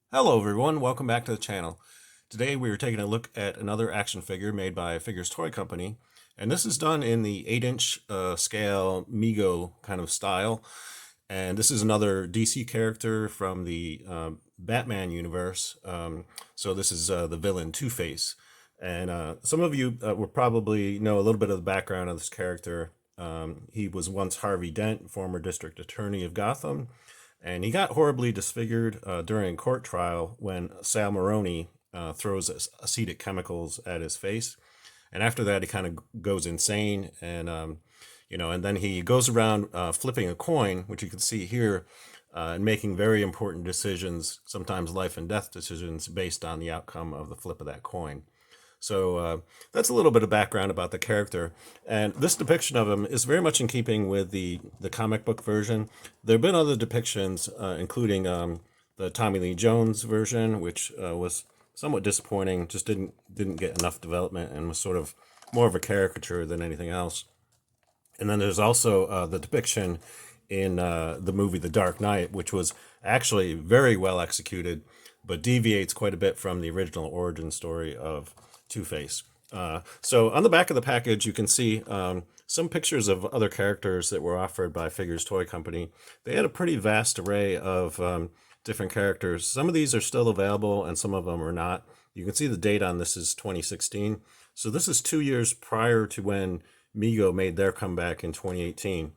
Hello everyone, welcome back to the channel. Today we are taking a look at another action figure made by Figures Toy Company, and this is done in the 8-inch scale Mego kind of style. And this is another DC character from the Batman universe. So this is the villain Two-Face. And some of you will probably know a little bit of the background of this character. He was once Harvey Dent, former district attorney of Gotham, and he got horribly disfigured during a court trial when Sal Maroni throws acetic chemicals at his face. And after that, he kind of goes insane, and then he goes around flipping a coin, which you can see here, and making very important decisions, sometimes life and death decisions, based on the outcome of the flip of that coin. So that's a little bit of background about the character. And this depiction of him is very much in keeping with the comic book version. There have been other depictions, including the Tommy Lee Jones version, which was somewhat disappointing, just didn't get enough development and was sort of more of a caricature than anything else. And then there's also the depiction in the movie The Dark Knight, which was actually very well executed, but deviates quite a bit from the original origin story of Two-Face. So on the back of the package, you can see some pictures of other characters that were offered by Figures Toy Company. They had a pretty vast array of different characters. Some of these are still available and some of them are not. You can see the date on this is 2016. So this is 2 years prior to when Mego made their comeback in 2018.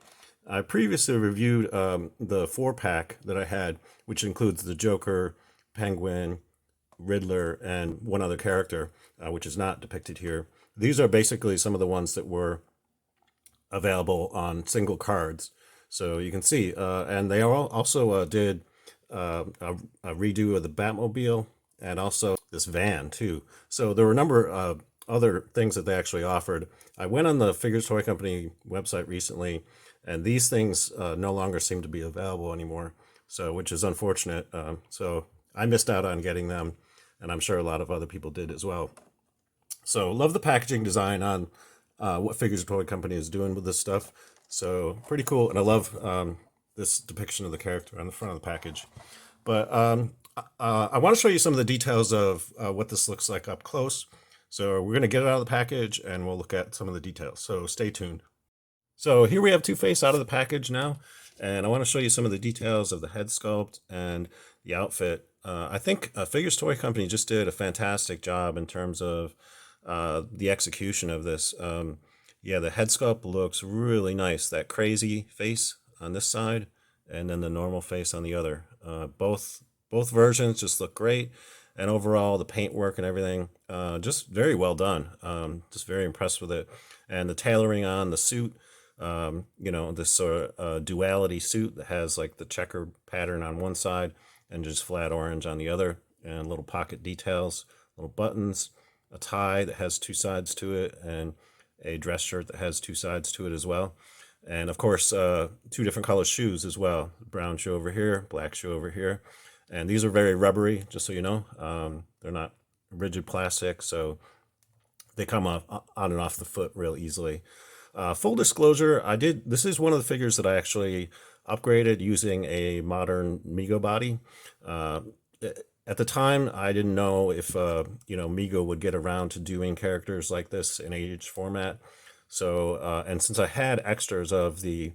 I previously reviewed the 4-pack that I had, which includes the Joker, Penguin, Riddler, and one other character, which is not depicted here. These are basically some of the ones that were available on single cards. So you can see, and they also did a redo of the Batmobile and also this van too. So there were a number of other things that they actually offered. I went on the Figures Toy Company website recently, and these things no longer seem to be available anymore. So, which is unfortunate. So I missed out on getting them, and I'm sure a lot of other people did as well. So love the packaging design on what Figures Toy Company is doing with this stuff. So pretty cool, and I love this depiction of the character on the front of the package. But I want to show you some of the details of what this looks like up close. So we're going to get it out of the package and we'll look at some of the details. So stay tuned. So here we have Two-Face out of the package now. And I want to show you some of the details of the head sculpt and the outfit. I think Figures Toy Company just did a fantastic job in terms of the execution of this. Yeah, the head sculpt looks really nice. That crazy face on this side and then the normal face on the other. Both versions just look great. And overall, the paintwork and everything, just very well done. Just very impressed with it. And the tailoring on the suit, this sort of duality suit that has like the checker pattern on one side and just flat orange on the other, and little pocket details, little buttons, a tie that has two sides to it, and a dress shirt that has two sides to it as well. And of course, two different color shoes as well. Brown shoe over here, black shoe over here. And these are very rubbery, just so you know. They're not rigid plastic, so they come off on and off the foot real easily. Full disclosure, this is one of the figures that I actually upgraded using a modern Mego body. At the time, I didn't know if Mego would get around to doing characters like this in 8-inch format. So, and since I had extras of the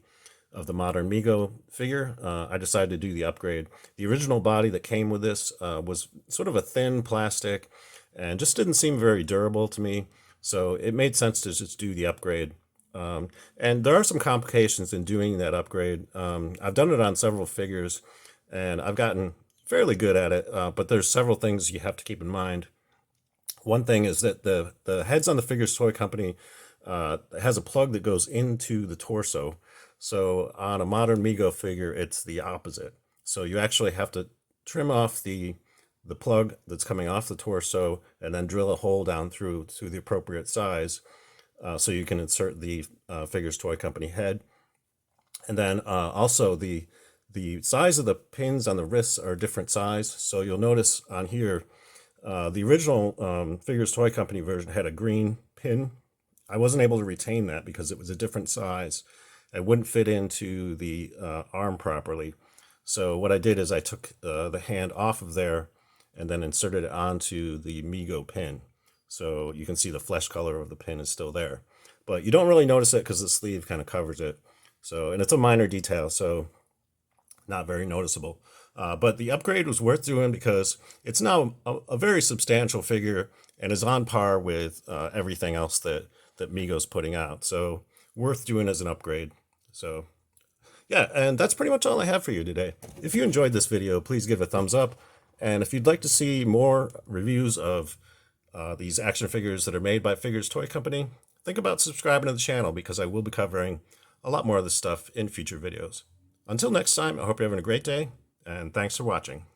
modern Mego figure, I decided to do the upgrade. The original body that came with this was sort of a thin plastic and just didn't seem very durable to me. So it made sense to just do the upgrade. And there are some complications in doing that upgrade. I've done it on several figures and I've gotten fairly good at it, but there's several things you have to keep in mind. One thing is that the heads on the Figures Toy Company has a plug that goes into the torso. So on a modern Mego figure, it's the opposite. So you actually have to trim off the plug that's coming off the torso and then drill a hole down through to the appropriate size so you can insert the Figures Toy Company head. And then also the size of the pins on the wrists are different size. So you'll notice on here, the original Figures Toy Company version had a green pin. I wasn't able to retain that because it was a different size. It wouldn't fit into the arm properly. So what I did is I took the hand off of there and then inserted it onto the Mego pin. So you can see the flesh color of the pin is still there. But you don't really notice it because the sleeve kind of covers it. So, and it's a minor detail, so not very noticeable. But the upgrade was worth doing because it's now a very substantial figure and is on par with everything else that Mego's putting out. So worth doing as an upgrade. So yeah, and that's pretty much all I have for you today. If you enjoyed this video, please give a thumbs up. And if you'd like to see more reviews of these action figures that are made by Figures Toy Company, think about subscribing to the channel because I will be covering a lot more of this stuff in future videos. Until next time, I hope you're having a great day, and thanks for watching.